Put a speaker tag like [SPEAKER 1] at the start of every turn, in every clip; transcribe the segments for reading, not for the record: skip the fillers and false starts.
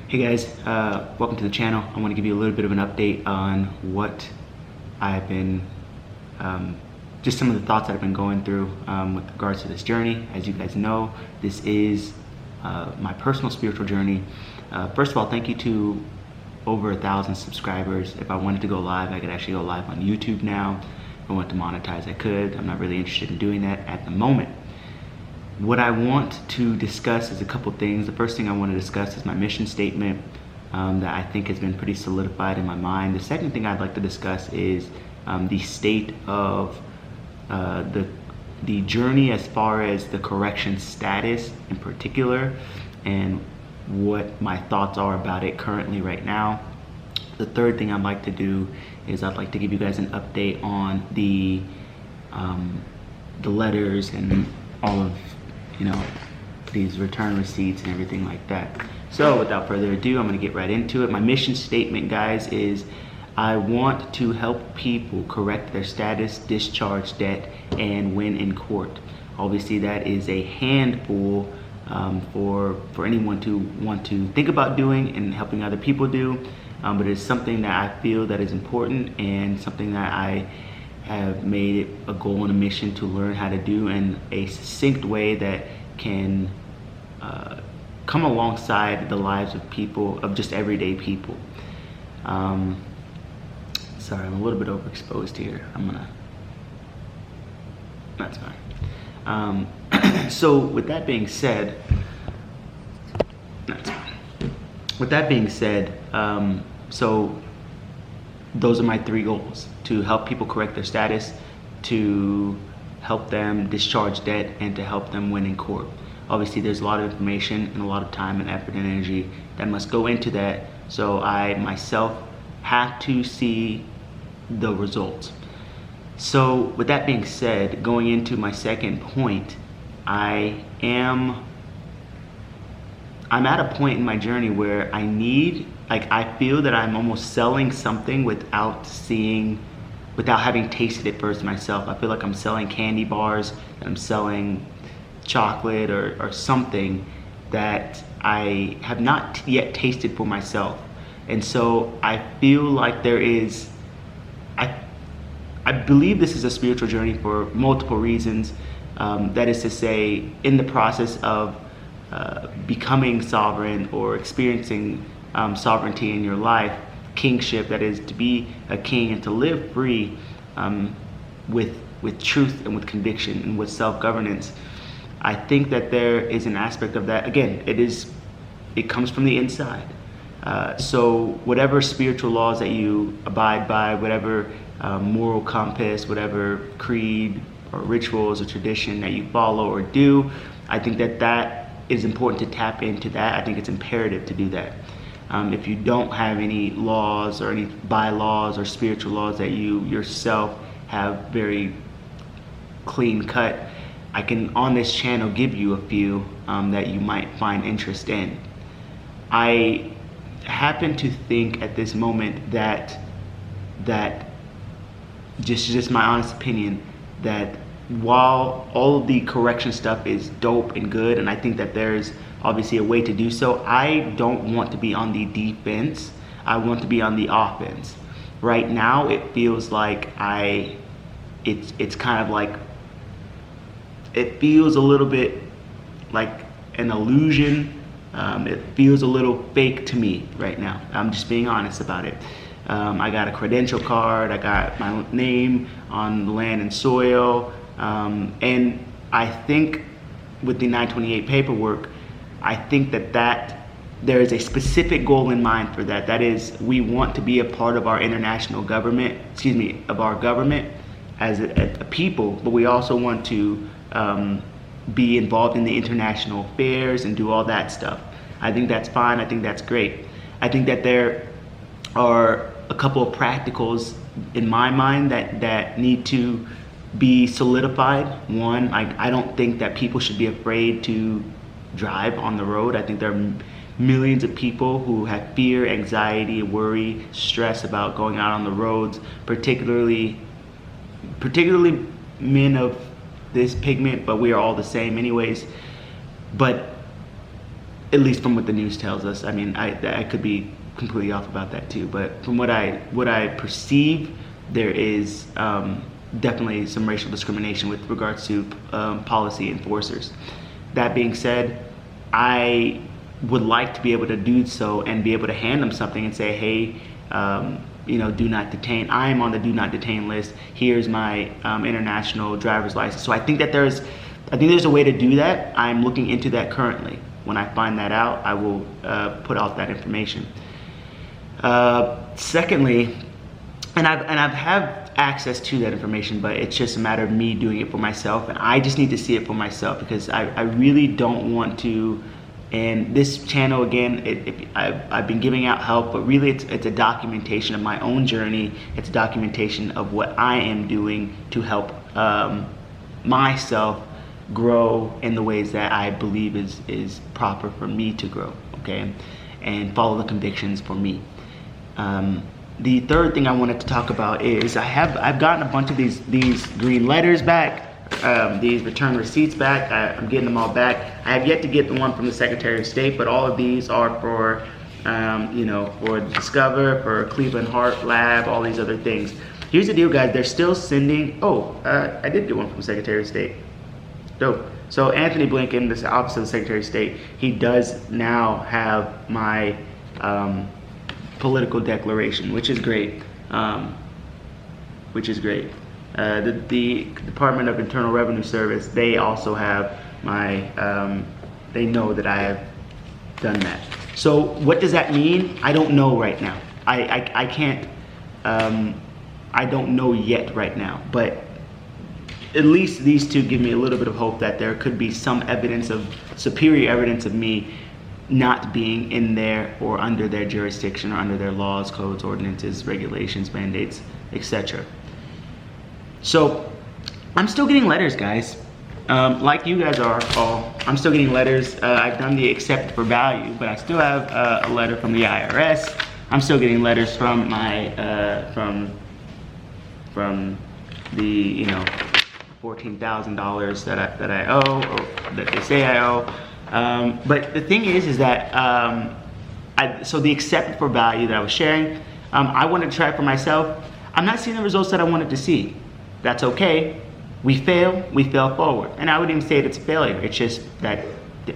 [SPEAKER 1] Hey guys, welcome to the channel. I want to give you a little bit of an update on what I've been, just some of the thoughts that I've been going through with regards to this journey. As you guys know, this is my personal spiritual journey. First of all, thank you to over 1,000 subscribers. If I wanted to go live, I could actually go live on YouTube now. If I wanted to monetize, I could. I'm not really interested in doing that at the moment. What I want to discuss is a couple things. The first thing I want to discuss is my mission statement that I think has been pretty solidified in my mind. The second thing I'd like to discuss is the state of the journey as far as the correction status in particular, and what my thoughts are about it currently right now. The third thing I'd like to do is I'd like to give you guys an update on the letters and all of these return receipts and everything like that. So without further ado, I'm gonna get right into it. My mission statement, guys, is I want to help people correct their status, discharge debt, and win in court. Obviously, that is a handful for anyone to want to think about doing and helping other people do, but it's something that I feel that is important and something that I have made it a goal and a mission to learn how to do in a succinct way that can come alongside the lives of people, of just everyday people. Sorry, I'm a little bit overexposed here. That's fine. So with that being said, so those are my three goals: to help people correct their status, to help them discharge debt, and to help them win in court. Obviously, there's a lot of information and a lot of time and effort and energy that must go into that, so I myself have to see the results. So with that being said, going into my second point, I'm at a point in my journey where I feel that I'm almost selling something without having tasted it first myself. I feel like I'm selling candy bars, that I'm selling chocolate or something that I have not yet tasted for myself. And so I feel like I believe this is a spiritual journey for multiple reasons. That is to say, in the process of becoming sovereign or experiencing sovereignty in your life, kingship, that is to be a king and to live free with truth and with conviction and with self-governance. I think that there is an aspect of that. Again, it comes from the inside. So whatever spiritual laws that you abide by, whatever moral compass, whatever creed or rituals or tradition that you follow or do, I think that is important to tap into that. I think it's imperative to do that. If you don't have any laws or any bylaws or spiritual laws that you yourself have very clean cut, I can on this channel give you a few that you might find interest in. I happen to think at this moment that just my honest opinion, that while all of the correction stuff is dope and good, and I think that there's obviously a way to do so, I don't want to be on the defense. I want to be on the offense. Right now, it feels like it's kind of like, it feels a little bit like an illusion. It feels a little fake to me right now. I'm just being honest about it. I got a credential card, I got my name on the land and soil, and I think with the 928 paperwork, I think that there is a specific goal in mind for that. That is, we want to be a part of our international government, of our government as a people, but we also want to be involved in the international affairs and do all that stuff. I think that's fine. I think that's great. I think that there are a couple of practicals in my mind that need to be solidified. One, I don't think that people should be afraid to drive on the road. I think there are millions of people who have fear, anxiety, worry, stress about going out on the roads, particularly men of this pigment, but we are all the same anyways. But at least from what the news tells us. I mean, I could be completely off about that too, but from what I perceive, there is definitely some racial discrimination with regards to policy enforcers. That being said, I would like to be able to do so and be able to hand them something and say, hey, you know, do not detain. I am on the do not detain list. Here's my international driver's license. So I think there's a way to do that. I'm looking into that currently. When I find that out, I will put out that information. Secondly, and I've had access to that information, but it's just a matter of me doing it for myself, and I just need to see it for myself, because I really don't want to. And this channel, again, I've been giving out help, but really it's a documentation of my own journey. It's a documentation of what I am doing to help myself grow in the ways that I believe is proper for me to grow, okay? And follow the convictions for me. The third thing I wanted to talk about is I've gotten a bunch of these green letters back, these return receipts back. I'm getting them all back. I have yet to get the one from the Secretary of State, but all of these are for, you know, for Discover, for Cleveland Heart Lab, all these other things. Here's the deal, guys. They're still sending. I did get one from the Secretary of State. Dope. So Anthony Blinken, the Office of the Secretary of State, he does now have my political declaration, which is great. The Department of Internal Revenue Service, they also have my, they know that I have done that. So what does that mean? I don't know right now. I can't, I don't know yet right now, but at least these two give me a little bit of hope that there could be some evidence of, superior evidence of me not being in there or under their jurisdiction or under their laws, codes, ordinances, regulations, mandates, etc. So I'm still getting letters, guys. Like you guys are all, I'm still getting letters. I've done the accept for value, but I still have a letter from the IRS. I'm still getting letters from my, from the, you know, $14,000 that I owe, or that they say I owe. But the thing is that, so the accept for value that I was sharing, I wanted to try it for myself. I'm not seeing the results that I wanted to see. That's okay. We fail forward. And I wouldn't even say it's a failure. It's just that,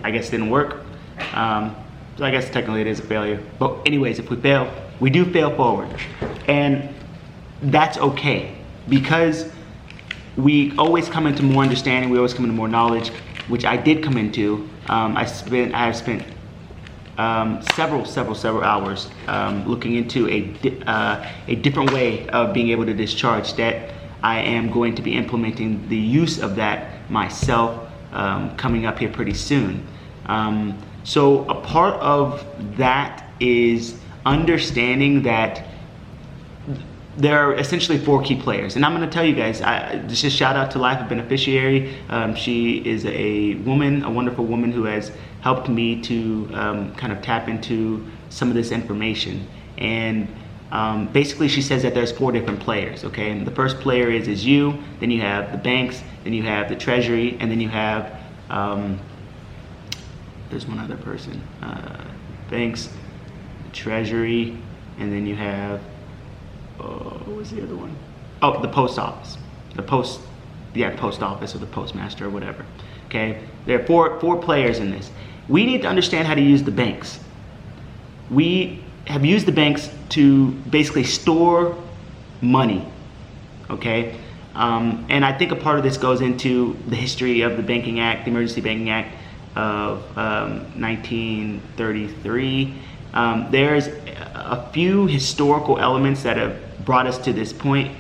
[SPEAKER 1] I guess, it didn't work. So I guess technically it is a failure. But anyways, if we fail, we do fail forward. And that's okay, because we always come into more understanding, we always come into more knowledge, which I did come into. I have spent several hours looking into a different way of being able to discharge debt. I am going to be implementing the use of that myself coming up here pretty soon. So a part of that is understanding that there are essentially 4 key players, and I'm going to tell you guys. Just a shout out to Life of Beneficiary. She is a woman, a wonderful woman who has helped me to kind of tap into some of this information. And basically, she says that there's 4 different players. Okay, and the first player is you. Then you have the banks. Then you have the Treasury, and then you have there's one other person. Banks, Treasury, and then you have. What was the other one? Oh, the post office. The post office or the postmaster or whatever. Okay, there are four players in this. We need to understand how to use the banks. We have used the banks to basically store money. Okay, and I think a part of this goes into the history of the Banking Act, the Emergency Banking Act of 1933. There's a few historical elements that have brought us to this point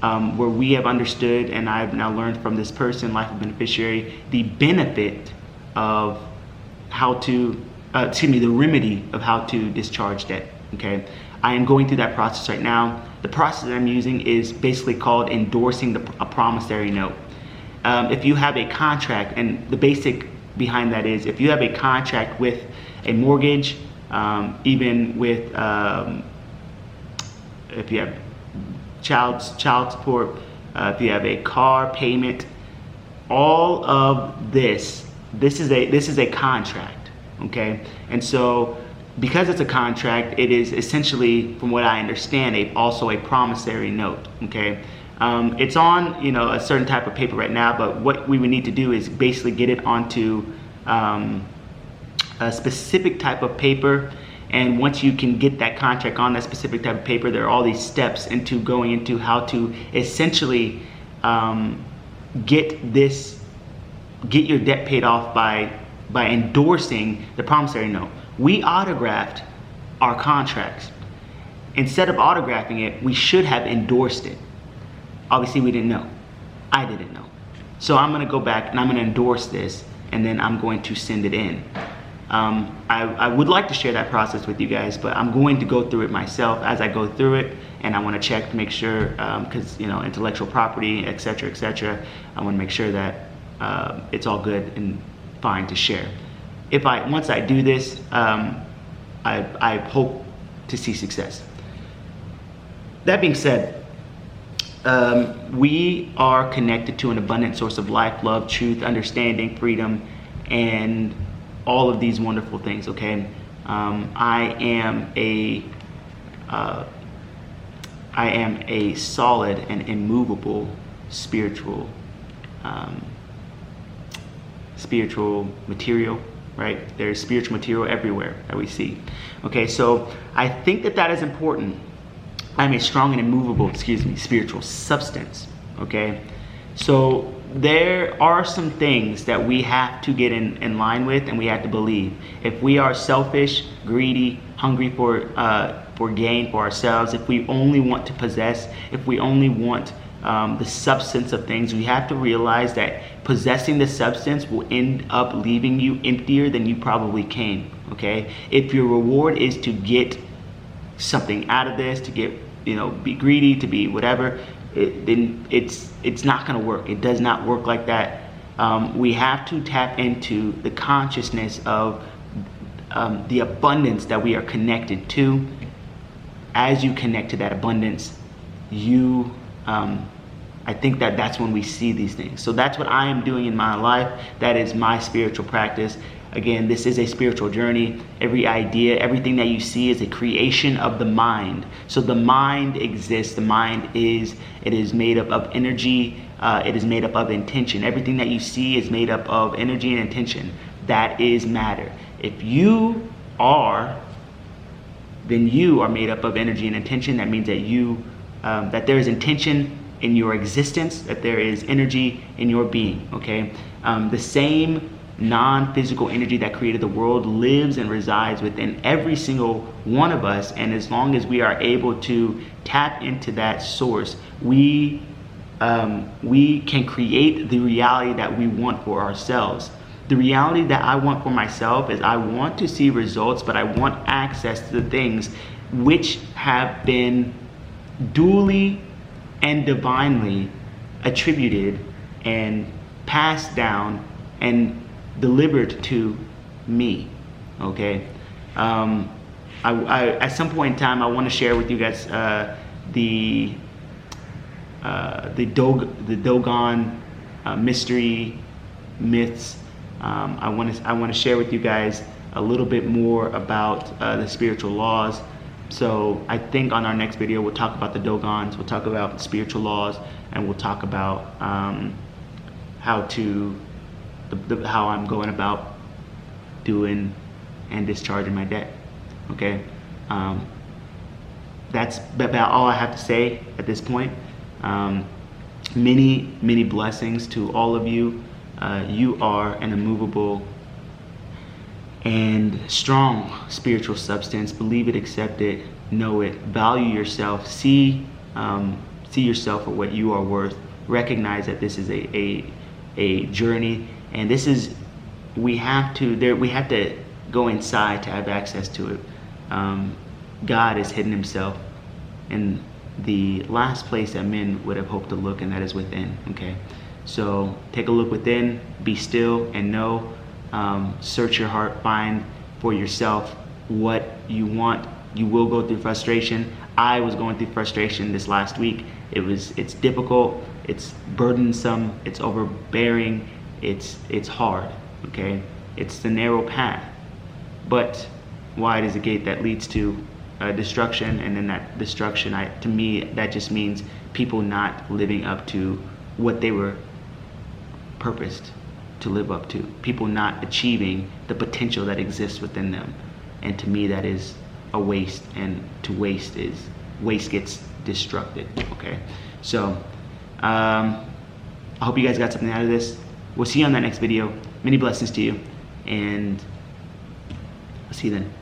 [SPEAKER 1] where we have understood, and I've now learned from this person, Life of Beneficiary, the benefit of how to, the remedy of how to discharge debt. Okay, I am going through that process right now. The process that I'm using is basically called endorsing a promissory note. If you have a contract, and the basic behind that is, if you have a contract with a mortgage, even with if you have child support, if you have a car payment, all of this is a contract. okay? And so because it's a contract, it is essentially, from what I understand, also a promissory note, okay? It's on, you know, a certain type of paper right now, but what we would need to do is basically get it onto a specific type of paper. And once you can get that contract on that specific type of paper, there are all these steps into going into how to essentially get your debt paid off by endorsing the promissory note. We autographed our contracts. Instead of autographing it, we should have endorsed it. Obviously, we didn't know. I didn't know. So I'm gonna go back and I'm gonna endorse this, and then I'm going to send it in. I would like to share that process with you guys, but I'm going to go through it myself as I go through it, and I want to check to make sure, because you know, intellectual property, etc., etc. I want to make sure that it's all good and fine to share. Once I do this, I hope to see success. That being said, we are connected to an abundant source of life, love, truth, understanding, freedom, and all of these wonderful things, okay? I am a solid and immovable spiritual material, right? There's spiritual material everywhere that we see. Okay, so I think that is important. I'm a strong and immovable, spiritual substance, okay? So there are some things that we have to get in line with, and we have to believe. If we are selfish, greedy, hungry for gain for ourselves, if we only want to possess, if we only want the substance of things, we have to realize that possessing the substance will end up leaving you emptier than you probably came, okay? If your reward is to get something out of this, to get, you know, be greedy, to be whatever, then it's not going to work. It does not work like that. We have to tap into the consciousness of the abundance that we are connected to. As you connect to that abundance, I think that's when we see these things. So that's what I am doing in my life. That is my spiritual practice. Again, this is a spiritual journey. Every idea, everything that you see is a creation of the mind. So the mind exists. The mind is made up of energy. It is made up of intention. Everything that you see is made up of energy and intention. That is matter. If you are, then you are made up of energy and intention. That means that that there is intention in your existence, that there is energy in your being, okay? The same non-physical energy that created the world lives and resides within every single one of us, and as long as we are able to tap into that source, we can create the reality that we want for ourselves. The reality that I want for myself is I want to see results, but I want access to the things which have been duly and divinely attributed and passed down and delivered to me, okay? At some point in time, I want to share with you guys the Dogon mystery myths. I want to share with you guys a little bit more about the spiritual laws. So I think on our next video we'll talk about the Dogons, we'll talk about spiritual laws, and we'll talk about how I'm going about doing and discharging my debt. Okay, that's about all I have to say at this point. Many blessings to all of you. You are an immovable and strong spiritual substance. Believe it, accept it, know it, value yourself, see yourself for what you are worth. Recognize that this is a journey, and this is we have to go inside to have access to it. God has hidden himself in the last place that men would have hoped to look, and that is within. Okay, so take a look within, be still, and know. Search your heart, find for yourself what you want. You will go through frustration. I was going through frustration this last week. It's difficult, it's burdensome, it's overbearing, it's hard, okay? It's the narrow path. but wide is a gate that leads to destruction, and then that destruction, to me, that just means people not living up to what they were purposed to live up to, people not achieving the potential that exists within them. And to me, that is a waste, and to waste gets destructed. Okay, so I hope you guys got something out of this. We'll see you on that next video. Many blessings to you, and I'll see you then.